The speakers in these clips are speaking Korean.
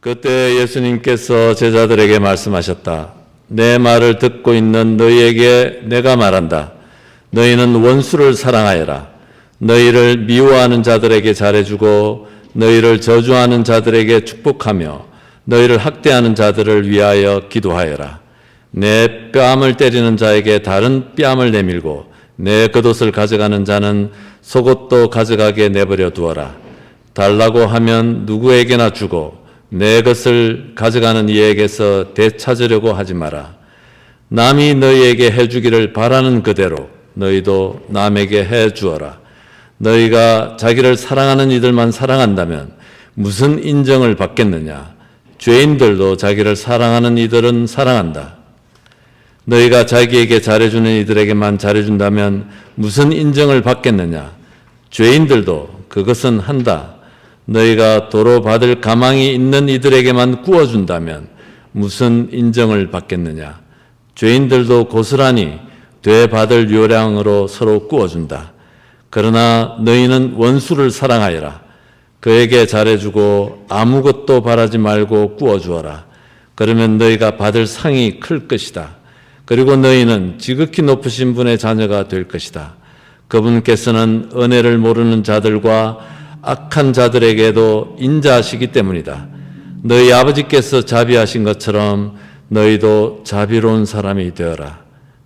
그때 예수님께서 제자들에게 말씀하셨다. 내 말을 듣고 있는 너희에게 내가 말한다. 너희는 원수를 사랑하여라. 너희를 미워하는 자들에게 잘해주고 너희를 저주하는 자들에게 축복하며 너희를 학대하는 자들을 위하여 기도하여라. 내 뺨을 때리는 자에게 다른 뺨을 내밀고 내 겉옷을 가져가는 자는 속옷도 가져가게 내버려 두어라. 달라고 하면 누구에게나 주고 내 것을 가져가는 이에게서 되찾으려고 하지 마라. 남이 너희에게 해주기를 바라는 그대로 너희도 남에게 해주어라. 너희가 자기를 사랑하는 이들만 사랑한다면 무슨 인정을 받겠느냐? 죄인들도 자기를 사랑하는 이들은 사랑한다. 너희가 자기에게 잘해주는 이들에게만 잘해준다면 무슨 인정을 받겠느냐? 죄인들도 그것은 한다. 너희가 도로 받을 가망이 있는 이들에게만 구워준다면 무슨 인정을 받겠느냐? 죄인들도 고스란히 되받을 요량으로 서로 구워준다. 그러나 너희는 원수를 사랑하여라. 그에게 잘해주고 아무것도 바라지 말고 구워주어라. 그러면 너희가 받을 상이 클 것이다. 그리고 너희는 지극히 높으신 분의 자녀가 될 것이다. 그분께서는 은혜를 모르는 자들과 악한 자들에게도 인자하시기 때문이다. 너희 아버지께서 자비하신 것처럼 너희도 자비로운 사람이 되어라.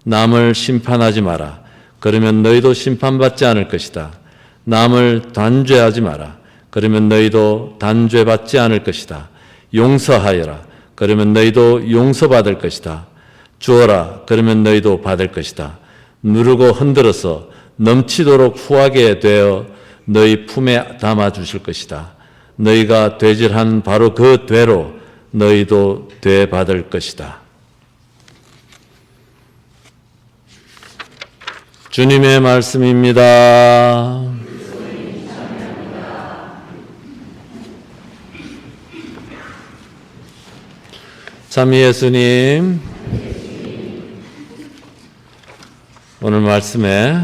남을 심판하지 마라. 그러면 너희도 심판받지 않을 것이다. 남을 단죄하지 마라. 그러면 너희도 단죄받지 않을 것이다. 용서하여라. 그러면 너희도 용서받을 것이다. 주어라. 그러면 너희도 받을 것이다. 누르고 흔들어서 넘치도록 후하게 되어 너희 품에 담아주실 것이다. 너희가 되질한 바로 그 되로 너희도 되받을 것이다. 주님의 말씀입니다. 참 예수님, 오늘 말씀에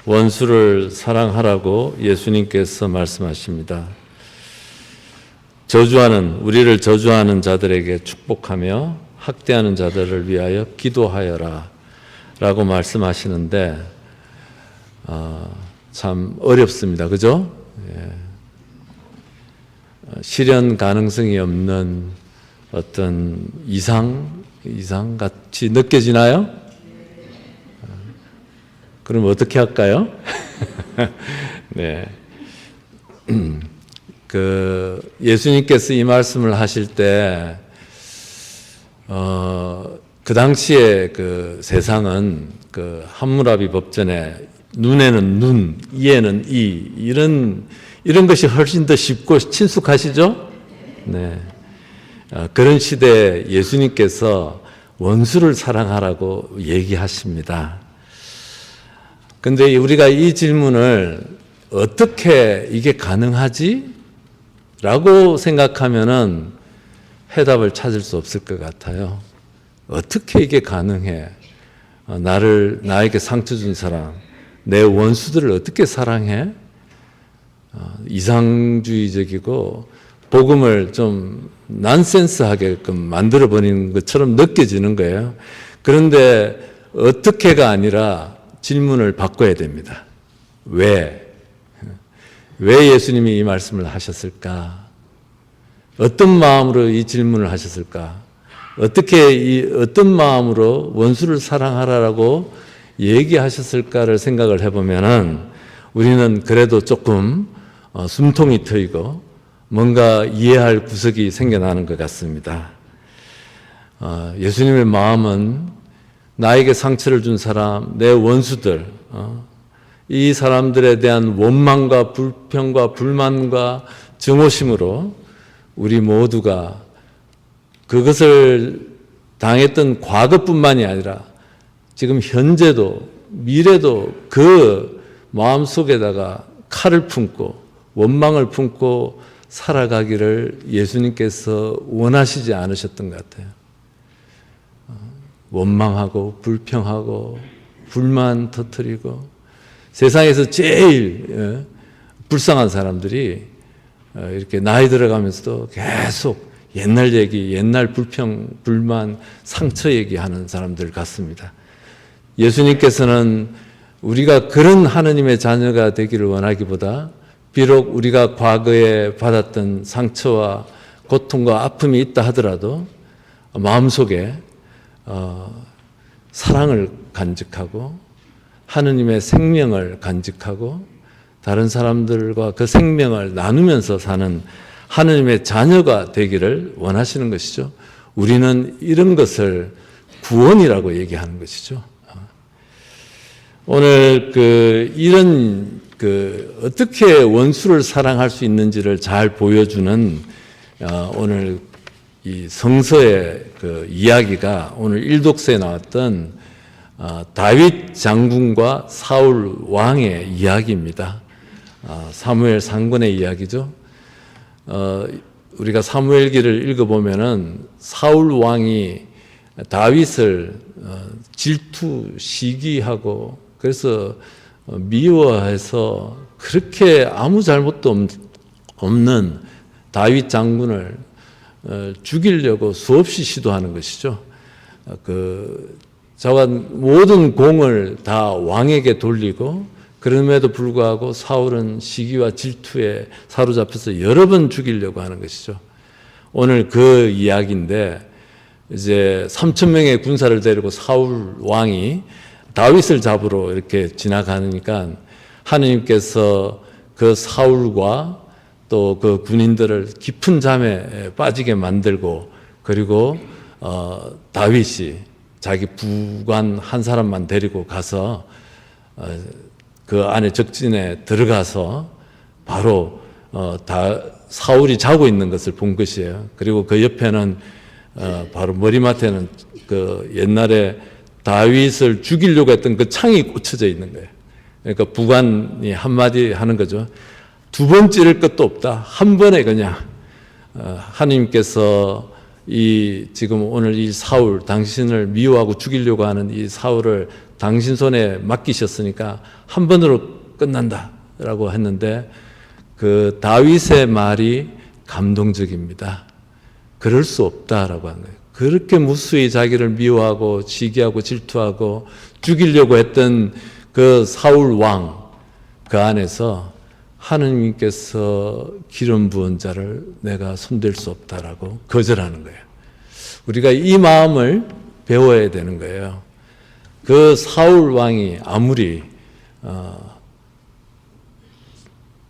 원수를 사랑하라고 예수님께서 말씀하십니다. 우리를 저주하는 자들에게 축복하며 학대하는 자들을 위하여 기도하여라 라고 말씀하시는데 참 어렵습니다. 그죠? 예. 실현 가능성이 없는 어떤 이상같이 느껴지나요? 그럼 어떻게 할까요? 네. 예수님께서 이 말씀을 하실 때, 그 당시에 그 세상은 그 함무라비 법전에 눈에는 눈, 이에는 이, 이런 것이 훨씬 더 쉽고 친숙하시죠? 네. 그런 시대에 예수님께서 원수를 사랑하라고 얘기하십니다. 근데 우리가 이 질문을 어떻게 이게 가능하지? 라고 생각하면은 해답을 찾을 수 없을 것 같아요. 어떻게 이게 가능해? 나에게 상처 준 사람, 내 원수들을 어떻게 사랑해? 이상주의적이고 복음을 좀 난센스하게끔 만들어버리는 것처럼 느껴지는 거예요. 그런데 어떻게가 아니라 질문을 바꿔야 됩니다. 왜 예수님이 이 말씀을 하셨을까? 어떤 마음으로 이 질문을 하셨을까? 어떤 마음으로 원수를 사랑하라고 얘기하셨을까를 생각을 해보면은 우리는 그래도 조금 숨통이 트이고 뭔가 이해할 구석이 생겨나는 것 같습니다. 예수님의 마음은 나에게 상처를 준 사람, 내 원수들, 이 사람들에 대한 원망과 불평과 불만과 증오심으로 우리 모두가 그것을 당했던 과거뿐만이 아니라 지금 현재도 미래도 그 마음속에다가 칼을 품고 원망을 품고 살아가기를 예수님께서 원하시지 않으셨던 것 같아요. 원망하고 불평하고 불만 터뜨리고 세상에서 제일 불쌍한 사람들이 이렇게 나이 들어가면서도 계속 옛날 얘기, 옛날 불평, 불만, 상처 얘기하는 사람들 같습니다. 예수님께서는 우리가 그런 하느님의 자녀가 되기를 원하기보다 비록 우리가 과거에 받았던 상처와 고통과 아픔이 있다 하더라도 마음속에 사랑을 간직하고 하느님의 생명을 간직하고 다른 사람들과 그 생명을 나누면서 사는 하느님의 자녀가 되기를 원하시는 것이죠. 우리는 이런 것을 구원이라고 얘기하는 것이죠. 오늘 이런 어떻게 원수를 사랑할 수 있는지를 잘 보여주는 오늘 이 성서의 이야기가 오늘 일독서에 나왔던 다윗 장군과 사울 왕의 이야기입니다. 사무엘 상군의 이야기죠. 우리가 사무엘기를 읽어보면은 사울 왕이 다윗을 질투, 시기하고 그래서 미워해서 그렇게 아무 잘못도 없는 다윗 장군을 죽이려고 수없이 시도하는 것이죠. 저와 모든 공을 다 왕에게 돌리고 그럼에도 불구하고 사울은 시기와 질투에 사로잡혀서 여러 번 죽이려고 하는 것이죠. 오늘 그 이야기인데 이제 3,000명의 군사를 데리고 사울 왕이 다윗을 잡으러 이렇게 지나가니까 하느님께서 그 사울과 또 그 군인들을 깊은 잠에 빠지게 만들고 그리고 다윗이 자기 부관 한 사람만 데리고 가서 그 안에 적진에 들어가서 바로 사울이 자고 있는 것을 본 것이에요. 그리고 그 옆에는 바로 머리맡에는 그 옛날에 다윗을 죽이려고 했던 그 창이 꽂혀져 있는 거예요. 그러니까 부관이 한마디 하는 거죠. 두 번 찌를 것도 없다. 한 번에 그냥 하나님께서 지금 오늘 이 사울, 당신을 미워하고 죽이려고 하는 이 사울을 당신 손에 맡기셨으니까 한 번으로 끝난다라고 했는데 그 다윗의 말이 감동적입니다. 그럴 수 없다라고 한 거예요. 그렇게 무수히 자기를 미워하고 시기하고 질투하고 죽이려고 했던 그 사울 왕, 그 안에서 하느님께서 기름 부은 자를 내가 손댈 수 없다라고 거절하는 거예요. 우리가 이 마음을 배워야 되는 거예요. 그 사울 왕이 아무리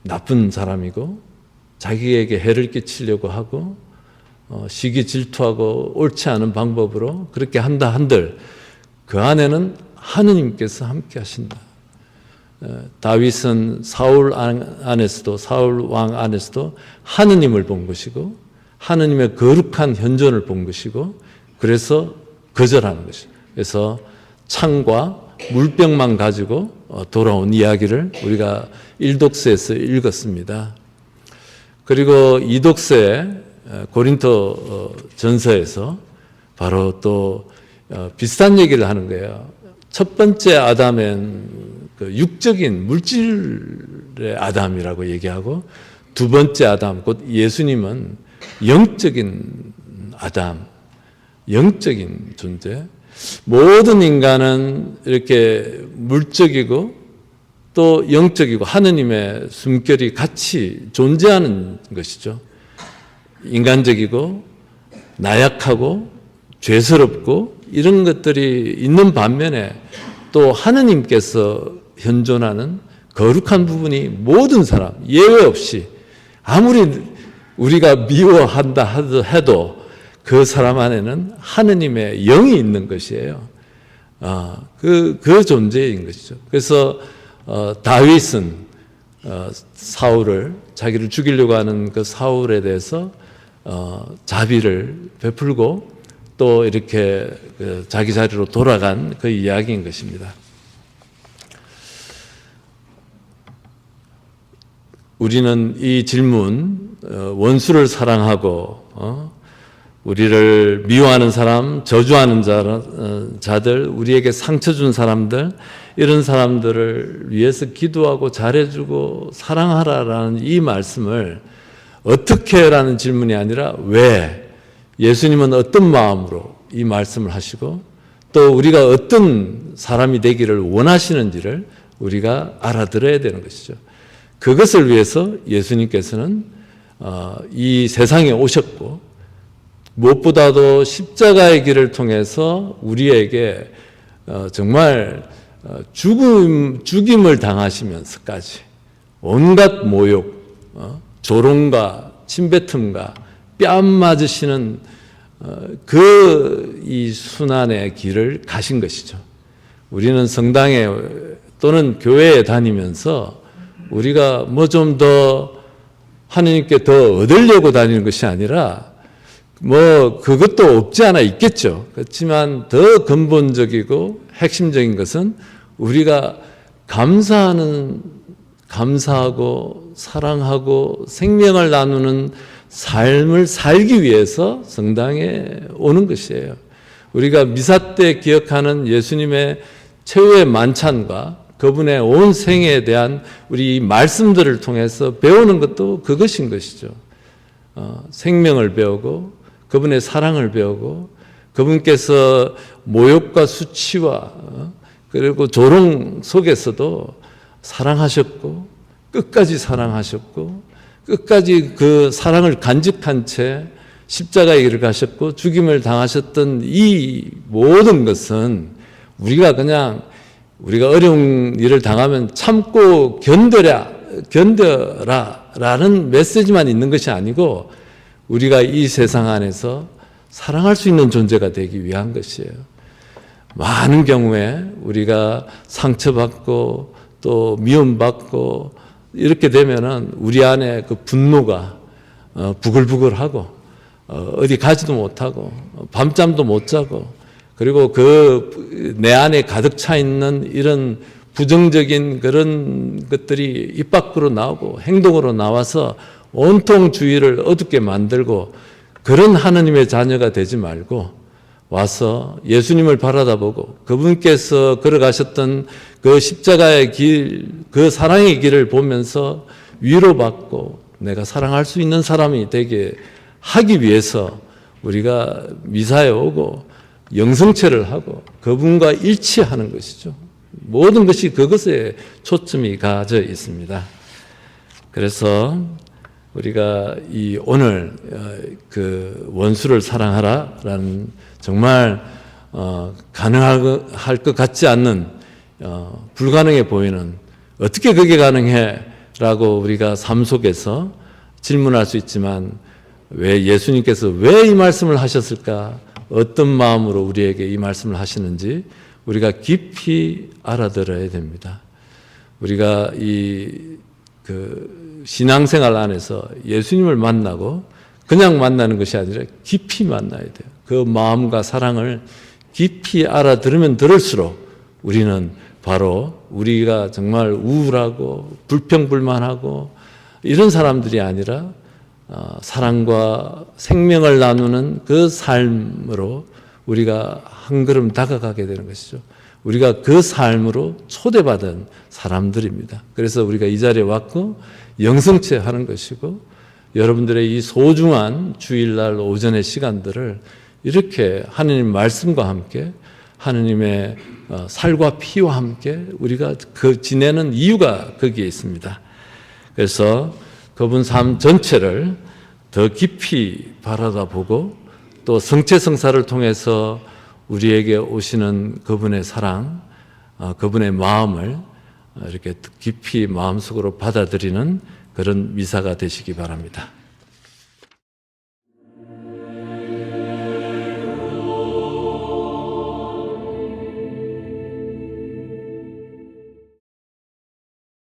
나쁜 사람이고 자기에게 해를 끼치려고 하고 시기 질투하고 옳지 않은 방법으로 그렇게 한다 한들 그 안에는 하느님께서 함께 하신다. 다윗은 사울 안에서도 사울 왕 안에서도 하느님을 본 것이고 하느님의 거룩한 현존을 본 것이고 그래서 거절하는 것이죠. 그래서 창과 물병만 가지고 돌아온 이야기를 우리가 1독서에서 읽었습니다. 그리고 2독서에 고린도 전서에서 바로 또 비슷한 얘기를 하는 거예요. 첫 번째 아담은 그 육적인 물질의 아담이라고 얘기하고 두 번째 아담, 곧 예수님은 영적인 아담, 영적인 존재. 모든 인간은 이렇게 물적이고 또 영적이고 하느님의 숨결이 같이 존재하는 것이죠. 인간적이고 나약하고 죄스럽고 이런 것들이 있는 반면에 또 하느님께서 현존하는 거룩한 부분이 모든 사람 예외 없이 아무리 우리가 미워한다 해도 그 사람 안에는 하느님의 영이 있는 것이에요. 그 존재인 것이죠. 그래서 다윗은 사울을 자기를 죽이려고 하는 그 사울에 대해서 자비를 베풀고 또 이렇게 자기 자리로 돌아간 그 이야기인 것입니다. 우리는 이 질문, 원수를 사랑하고 우리를 미워하는 사람, 저주하는 자들, 우리에게 상처 준 사람들, 이런 사람들을 위해서 기도하고 잘해주고 사랑하라라는 이 말씀을 어떻게라는 질문이 아니라 왜, 예수님은 어떤 마음으로 이 말씀을 하시고 또 우리가 어떤 사람이 되기를 원하시는지를 우리가 알아들어야 되는 것이죠. 그것을 위해서 예수님께서는 이 세상에 오셨고 무엇보다도 십자가의 길을 통해서 우리에게 정말 죽임을 당하시면서까지 온갖 모욕, 조롱과 침뱉음과 뺨 맞으시는 이 순환의 길을 가신 것이죠. 우리는 성당에 또는 교회에 다니면서 우리가 뭐 좀 더 하나님께 더 얻으려고 다니는 것이 아니라 뭐 그것도 없지 않아 있겠죠. 그렇지만 더 근본적이고 핵심적인 것은 우리가 감사하고 사랑하고 생명을 나누는 삶을 살기 위해서 성당에 오는 것이에요. 우리가 미사 때 기억하는 예수님의 최후의 만찬과 그분의 온 생애에 대한 우리 말씀들을 통해서 배우는 것도 그것인 것이죠. 생명을 배우고 그분의 사랑을 배우고 그분께서 모욕과 수치와 그리고 조롱 속에서도 사랑하셨고 끝까지 사랑하셨고 끝까지 그 사랑을 간직한 채 십자가의 길을 가셨고 죽임을 당하셨던 이 모든 것은 우리가 어려운 일을 당하면 참고 견뎌라라는 메시지만 있는 것이 아니고 우리가 이 세상 안에서 사랑할 수 있는 존재가 되기 위한 것이에요. 많은 경우에 우리가 상처받고 또 미움받고 이렇게 되면은 우리 안에 그 분노가 부글부글하고 어디 가지도 못하고 밤잠도 못 자고 그리고 내 안에 가득 차 있는 이런 부정적인 그런 것들이 입 밖으로 나오고 행동으로 나와서 온통 주위를 어둡게 만들고 그런 하나님의 자녀가 되지 말고 와서 예수님을 바라다보고 그분께서 걸어가셨던 그 십자가의 길, 그 사랑의 길을 보면서 위로받고 내가 사랑할 수 있는 사람이 되게 하기 위해서 우리가 미사에 오고 영성체를 하고 그분과 일치하는 것이죠. 모든 것이 그것에 초점이 가져 있습니다. 그래서 우리가 오늘 그 원수를 사랑하라라는 정말 가능할 것 같지 않는 불가능해 보이는 어떻게 그게 가능해?라고 우리가 삶 속에서 질문할 수 있지만 왜 예수님께서 왜 이 말씀을 하셨을까? 어떤 마음으로 우리에게 이 말씀을 하시는지 우리가 깊이 알아들어야 됩니다. 우리가 신앙생활 안에서 예수님을 만나고 그냥 만나는 것이 아니라 깊이 만나야 돼요. 그 마음과 사랑을 깊이 알아들으면 들을수록 우리는 바로 우리가 정말 우울하고 불평불만하고 이런 사람들이 아니라 사랑과 생명을 나누는 그 삶으로 우리가 한 걸음 다가가게 되는 것이죠. 우리가 그 삶으로 초대받은 사람들입니다. 그래서 우리가 이 자리에 왔고 영성체 하는 것이고 여러분들의 이 소중한 주일날 오전의 시간들을 이렇게 하느님 말씀과 함께 하느님의 살과 피와 함께 우리가 지내는 이유가 거기에 있습니다. 그래서 그분 삶 전체를 더 깊이 바라다보고 또 성체성사를 통해서 우리에게 오시는 그분의 사랑, 그분의 마음을 이렇게 깊이 마음속으로 받아들이는 그런 미사가 되시기 바랍니다.